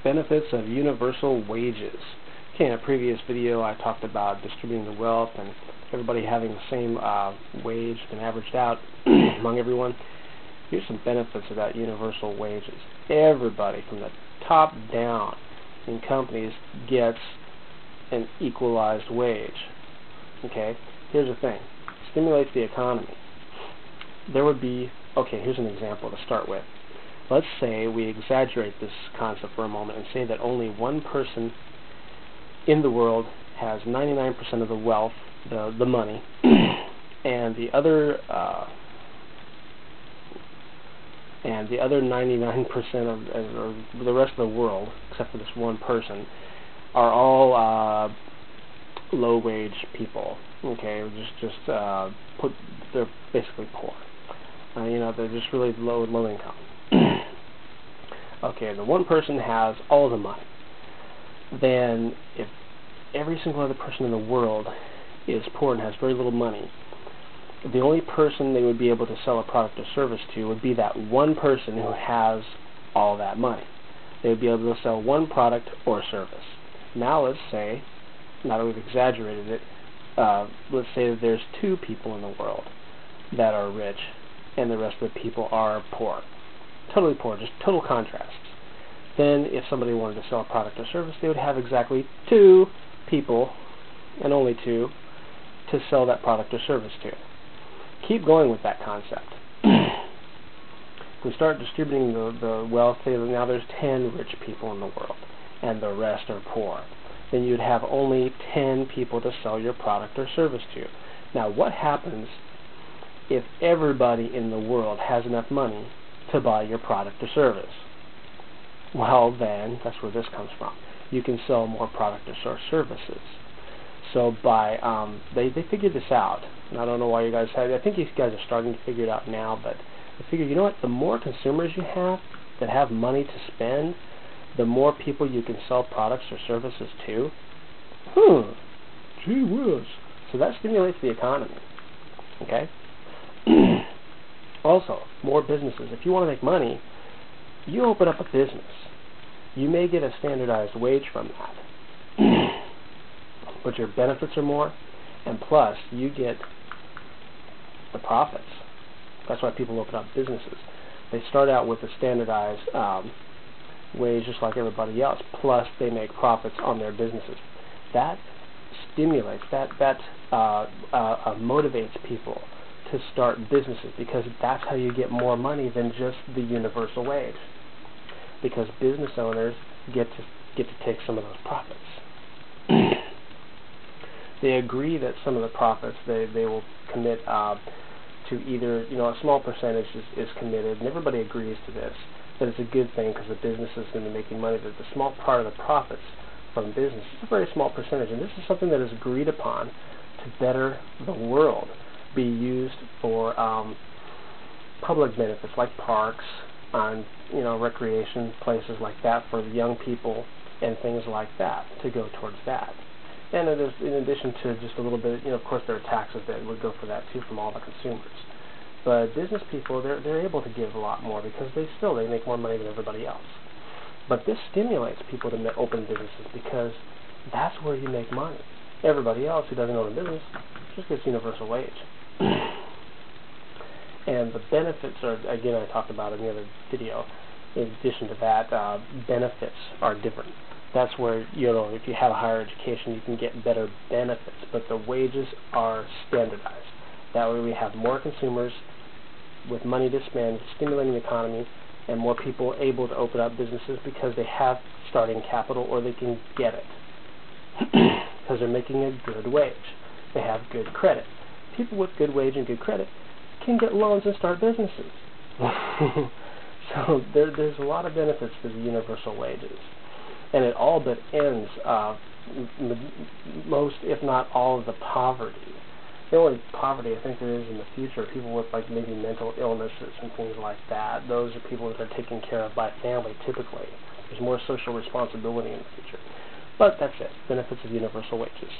Benefits of universal wages. Okay, in a previous video I talked about distributing the wealth and everybody having the same wage and averaged out among everyone. Here's some benefits of that universal wages. Everybody from the top down in companies gets an equalized wage. Okay, here's the thing. Stimulates the economy. There would be, okay, here's an example to start with. Let's say we exaggerate this concept for a moment and say that only one person in the world has 99% of the wealth, the money, and the other 99% of the rest of the world, except for this one person, are all low-wage people. Okay, they're basically poor. They're just really low income. Okay, the one person has all the money. Then, if every single other person in the world is poor and has very little money, the only person they would be able to sell a product or service to would be that one person who has all that money. They would be able to sell one product or service. Now let's say, now that we've exaggerated it, let's say that there's two people in the world that are rich and the rest of the people are poor. Totally poor, just total contrasts. Then if somebody wanted to sell a product or service, they would have exactly two people, and only two, to sell that product or service to. Keep going with that concept. If we start distributing the wealth, say that now there's 10 rich people in the world, and the rest are poor. Then you'd have only 10 people to sell your product or service to. Now what happens if everybody in the world has enough money to buy your product or service? Well then, that's where this comes from. You can sell more product or services. So by, they figured this out, and I don't know why you guys have, I think you guys are starting to figure it out now, but they figured, you know what, the more consumers you have that have money to spend, the more people you can sell products or services to. Gee whiz. So that stimulates the economy. Okay? Also, more businesses. If you want to make money, you open up a business. You may get a standardized wage from that, but your benefits are more, and plus you get the profits. That's why people open up businesses. They start out with a standardized wage just like everybody else, plus they make profits on their businesses. That stimulates, that motivates people to start businesses, because that's how you get more money than just the universal wage, because business owners get to take some of those profits. They agree that some of the profits they will commit to either, a small percentage is committed, and everybody agrees to this, that it's a good thing because the business is going to be making money, that the small part of the profits from business is a very small percentage, and this is something that is agreed upon to better the world, be used for public benefits like parks and recreation places like that for young people and things like that, to go towards that. And it is, in addition to just a little bit, of course there are taxes that would go for that too from all the consumers. But business people, they're able to give a lot more because they make more money than everybody else. But this stimulates people to open businesses because that's where you make money. Everybody else who doesn't own a business just gets universal wage. And the benefits are, again, I talked about in the other video. In addition to that, benefits are different. That's where, if you have a higher education, you can get better benefits, but the wages are standardized. That way we have more consumers with money to spend, stimulating the economy, and more people able to open up businesses because they have starting capital or they can get it because they're making a good wage. They have good credit. People with good wage and good credit can get loans and start businesses. So there's a lot of benefits to the universal wages. And it all but ends most, if not all, of the poverty. The only poverty I think there is in the future are people with maybe mental illnesses and things like that. Those are people that are taken care of by family typically. There's more social responsibility in the future. But that's it. Benefits of universal wages.